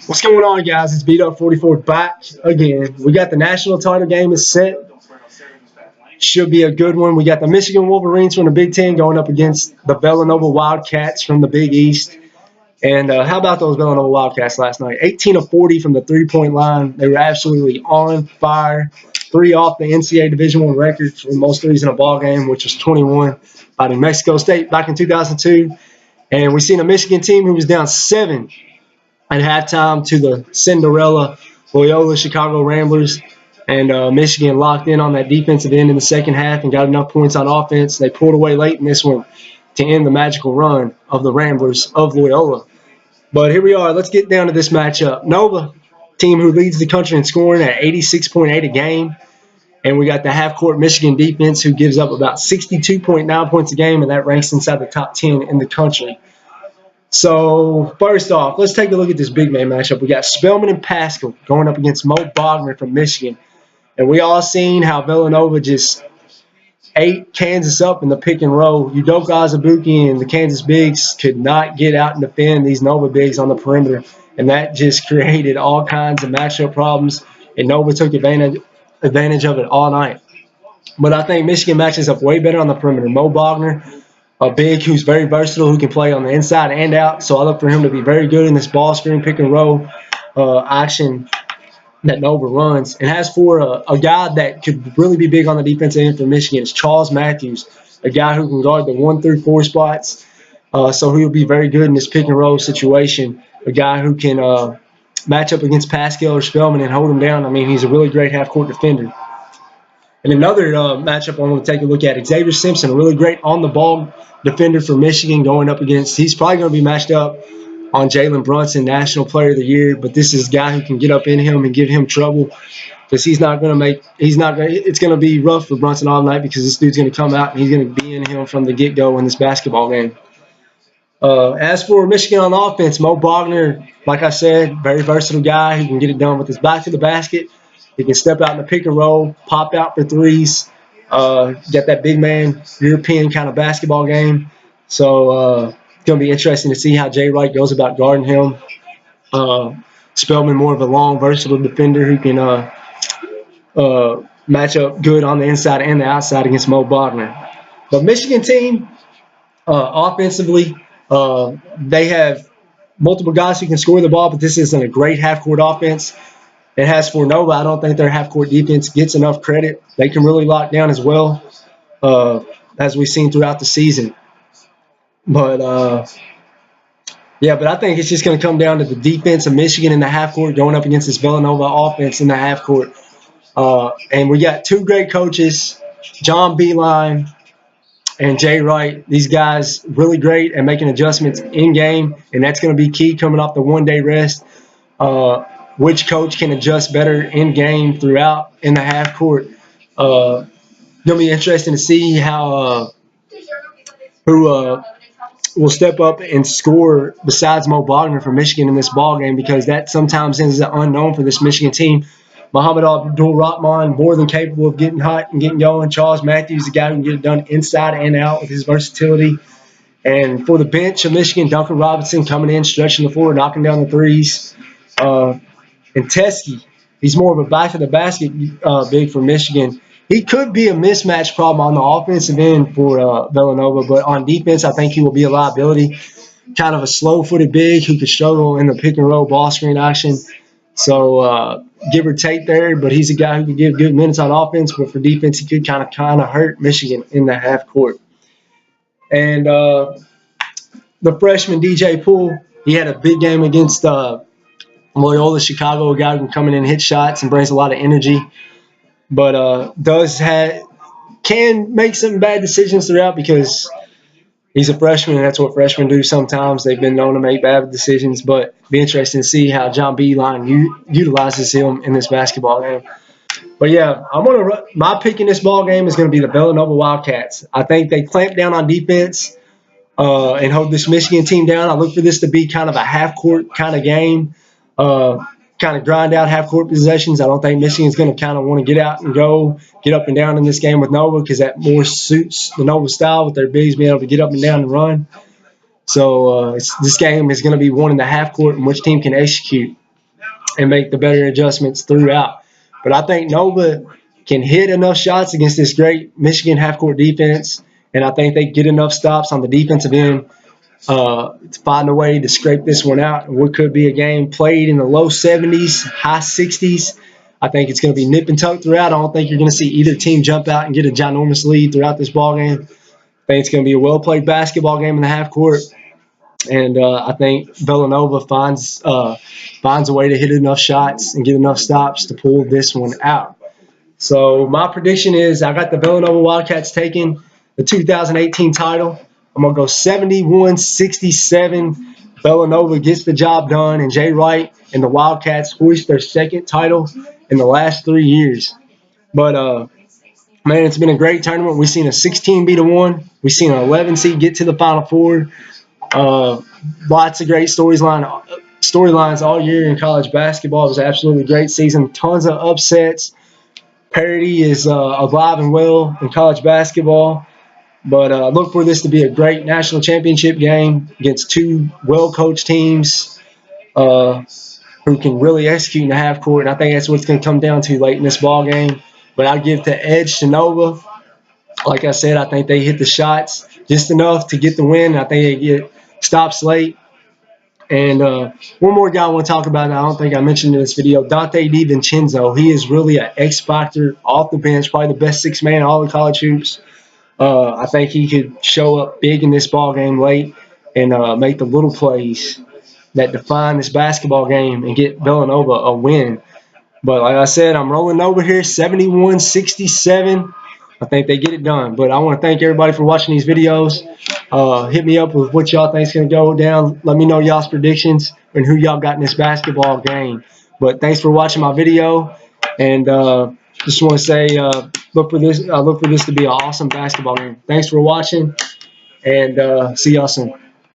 What's going on, guys? It's Beat Up 44 back again. We got the national title game is set. Should be a good one. We got the Michigan Wolverines from the Big Ten going up against the Villanova Wildcats from the Big East. And how about those Villanova Wildcats last night? 18 of 40 from the three-point line. They were absolutely on fire. 3 off the NCAA Division I record for most threes in a ball game, which was 21 by New Mexico State back in 2002. And we seen a Michigan team who was down 7 at halftime to the Cinderella Loyola Chicago Ramblers. And Michigan locked in on that defensive end in the second half and got enough points on offense. They pulled away late in this one to end the magical run of the Ramblers of Loyola. But here we are. Let's get down to this matchup. Nova, team who leads the country in scoring at 86.8 a game. And we got the half-court Michigan defense who gives up about 62.9 points a game, and that ranks inside the top 10 in the country. So, first off, let's take a look at this big man matchup. We got Spellman and Pascal going up against Mo Bogner from Michigan. And we all seen how Villanova just ate Kansas up in the pick and roll. Udoka Azubuike and the Kansas Bigs could not get out and defend these Nova Bigs on the perimeter. And that just created all kinds of matchup problems. And Nova took advantage of it all night. But I think Michigan matches up way better on the perimeter. Mo Bogner, a big who's very versatile, who can play on the inside and out. So I look for him to be very good in this ball screen pick and roll action that Nova runs. And as for a guy that could really be big on the defensive end for Michigan is Charles Matthews, a guy who can guard the 1 through 4 spots. So he'll be very good in this pick and roll situation. A guy who can match up against Pascal or Spellman and hold him down. I mean, he's a really great half-court defender. And another matchup I want to take a look at, Xavier Simpson, a really great on-the-ball defender for Michigan going up against. He's probably going to be matched up on Jalen Brunson, National Player of the Year, but this is a guy who can get up in him and give him trouble because it's going to be rough for Brunson all night because this dude's going to come out and he's going to be in him from the get-go in this basketball game. As for Michigan on offense, Mo Bogner, like I said, very versatile guy who can get it done with his back to the basket. He can step out in the pick and roll, pop out for threes, get that big man European kind of basketball game. So it's going to be interesting to see how Jay Wright goes about guarding him. Spellman, more of a long, versatile defender who can match up good on the inside and the outside against Mo Bogner. The Michigan team, offensively, they have multiple guys who can score the ball, but this isn't a great half-court offense. And as for Nova, I don't think their half-court defense gets enough credit. They can really lock down as well, as we've seen throughout the season. But, but I think it's just going to come down to the defense of Michigan in the half-court going up against this Villanova offense in the half-court. And we got 2 great coaches, John Beilein and Jay Wright. These guys really great at making adjustments in-game, and that's going to be key coming off the one-day rest. Which coach can adjust better in-game throughout in the half-court. Going to be interesting to see how who will step up and score besides Mo Bogner for Michigan in this ball game, because that sometimes is an unknown for this Michigan team. Muhammad Abdul-Rahman, more than capable of getting hot and getting going. Charles Matthews, the guy who can get it done inside and out with his versatility. And for the bench of Michigan, Duncan Robinson coming in, stretching the floor, knocking down the threes. And Teskey, he's more of a back-to-the-basket big for Michigan. He could be a mismatch problem on the offensive end for Villanova, but on defense, I think he will be a liability. Kind of a slow-footed big who could struggle in the pick-and-roll ball screen action. So give or take there, but he's a guy who can give good minutes on offense, but for defense, he could kind of hurt Michigan in the half court. And the freshman DJ Poole, he had a big game against Loyola Chicago, a guy who can come in and hit shots and brings a lot of energy, but can make some bad decisions throughout because he's a freshman, and that's what freshmen do sometimes. They've been known to make bad decisions, but it'll be interesting to see how John Beilein utilizes him in this basketball game. But, yeah, my pick in this ball game is going to be the Villanova Wildcats. I think they clamp down on defense and hold this Michigan team down. I look for this to be kind of a half-court kind of game, kind of grind out half-court possessions. I don't think Michigan's going to kind of want to get out and go, get up and down in this game with Nova because that more suits the Nova style with their bigs being able to get up and down and run. So this game is going to be won in the half court, and which team can execute and make the better adjustments throughout. But I think Nova can hit enough shots against this great Michigan half-court defense, and I think they get enough stops on the defensive end to find a way to scrape this one out. What could be a game played in the low 70s, high 60s. I think it's going to be nip and tuck throughout. I don't think you're going to see either team jump out and get a ginormous lead throughout this ball game. I think it's going to be a well-played basketball game in the half court. And I think Villanova finds a way to hit enough shots and get enough stops to pull this one out. So my prediction is I got the Villanova Wildcats taking the 2018 title. I'm going to go 71-67. Villanova gets the job done, and Jay Wright and the Wildcats hoist their second title in the last 3 years. But, man, it's been a great tournament. We've seen a 16 beat a 1. We've seen an 11 seed get to the Final Four. Lots of great storylines all year in college basketball. It was an absolutely great season. Tons of upsets. Parity is alive and well in college basketball. But look for this to be a great national championship game against two well-coached teams who can really execute in the half court. And I think that's what it's going to come down to late in this ball game. But I'll give the edge to Nova. Like I said, I think they hit the shots just enough to get the win. I think they get stops late. And one more guy I want to talk about, I don't think I mentioned in this video, Dante DiVincenzo. He is really an X-factor off the bench, probably the best six man in all the college hoops. I think he could show up big in this ball game late and make the little plays that define this basketball game and get Villanova a win. But like I said, I'm rolling over here 71-67. I think they get it done. But I want to thank everybody for watching these videos. Hit me up with what y'all think is going to go down. Let me know y'all's predictions and who y'all got in this basketball game. But thanks for watching my video. And just want to say look for this to be an awesome basketball game. Thanks for watching, and see y'all soon.